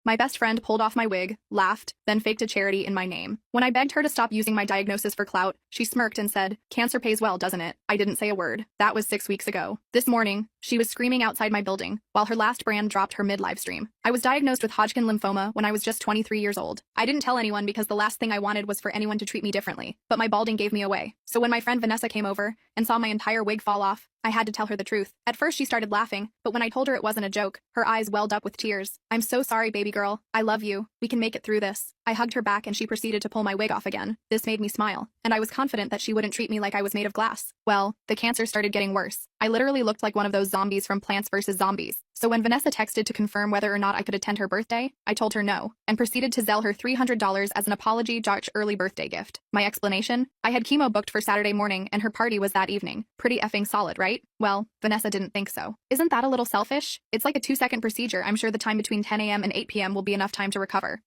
My best friend pulled off my wig, laughed, then faked a charity in my name. When I begged her to stop using my diagnosis for clout, she smirked and said, "Cancer pays well, doesn't it?" I didn't say a word. That was 6 weeks ago. This morning, she was screaming outside my building, while her last brand dropped her mid-live stream. I was diagnosed with Hodgkin lymphoma when I was just 23 years old. I didn't tell anyone because the last thing I wanted was for anyone to treat me differently, but my balding gave me away. So when my friend Vanessa came over and saw my entire wig fall off, I had to tell her the truth. At first she started laughing, but when I told her it wasn't a joke, her eyes welled up with tears. "I'm so sorry, baby girl. I love you. We can make it through this." I hugged her back and she proceeded to pull my wig off again. This made me smile, and I was confident that she wouldn't treat me like I was made of glass. Well, the cancer started getting worse. I literally looked like one of those zombies from Plants vs. Zombies. So when Vanessa texted to confirm whether or not I could attend her birthday, I told her no, and proceeded to Zelle her $300 as an apology / early birthday gift. My explanation? I had chemo booked for Saturday morning and her party was that evening. Pretty effing solid, right? Well, Vanessa didn't think so. Isn't that a little selfish? It's like a 2-second procedure. I'm sure the time between 10 a.m. and 8 p.m. will be enough time to recover.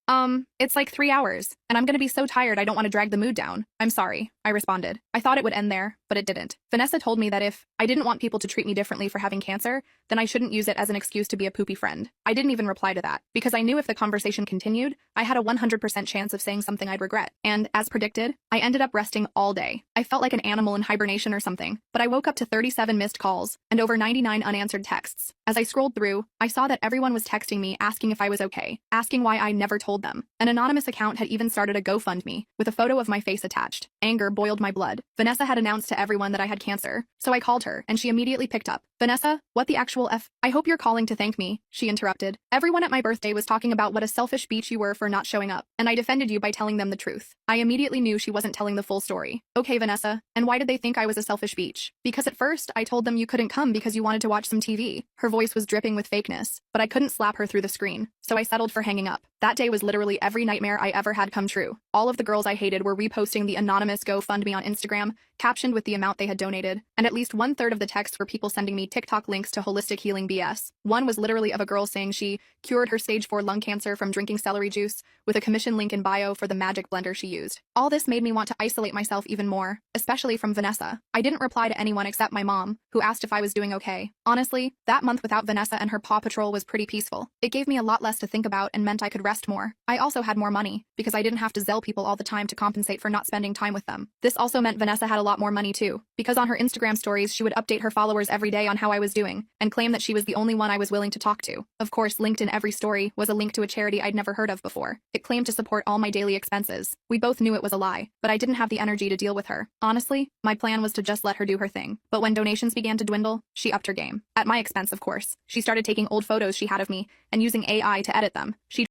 It's like 3 hours, and I'm gonna be so tired I don't want to drag the mood down. I'm sorry, I responded. I thought it would end there, but it didn't. Vanessa told me that if I didn't want people to treat me differently for having cancer, then I shouldn't use it as an excuse to be a poopy friend. I didn't even reply to that, because I knew if the conversation continued, I had a 100% chance of saying something I'd regret. And, as predicted, I ended up resting all day. I felt like an animal in hibernation or something, but I woke up to 37 missed calls and over 99 unanswered texts. As I scrolled through, I saw that everyone was texting me asking if I was okay, asking why I never told them. An anonymous account had even started a GoFundMe, with a photo of my face attached. Anger boiled my blood. Vanessa had announced to everyone that I had cancer, so I called her, and she immediately picked up. "Vanessa, what the actual F? I hope you're calling to thank me," she interrupted. "Everyone at my birthday was talking about what a selfish bitch you were for not showing up, and I defended you by telling them the truth." I immediately knew she wasn't telling the full story. "Okay, Vanessa, and why did they think I was a selfish bitch?" "Because at first, I told them you couldn't come because you wanted to watch some TV." Her voice was dripping with fakeness, but I couldn't slap her through the screen, so I settled for hanging up. That day was literally every nightmare I ever had come true. All of the girls I hated were reposting the anonymous GoFundMe on Instagram, captioned with the amount they had donated, and at least 1/3 of the texts were people sending me TikTok links to holistic healing BS. One was literally of a girl saying she cured her stage 4 lung cancer from drinking celery juice, with a commission link in bio for the magic blender she used. All this made me want to isolate myself even more, especially from Vanessa. I didn't reply to anyone except my mom, who asked if I was doing okay. Honestly, that month without Vanessa and her Paw Patrol was pretty peaceful. It gave me a lot less to think about and meant I could rest more. I also had more money, because I didn't have to Zelle people all the time to compensate for not spending time with them. This also meant Vanessa had a lot more money too, because on her Instagram stories she would update her followers every day on how I was doing, and claim that she was the only one I was willing to talk to. Of course, linked in every story was a link to a charity I'd never heard of before. It claimed to support all my daily expenses. We both knew it was a lie, but I didn't have the energy to deal with her. Honestly, my plan was to just let her do her thing. But when donations began to dwindle, she upped her game. At my expense, of course. She started taking old photos she had of me and using AI to edit them. She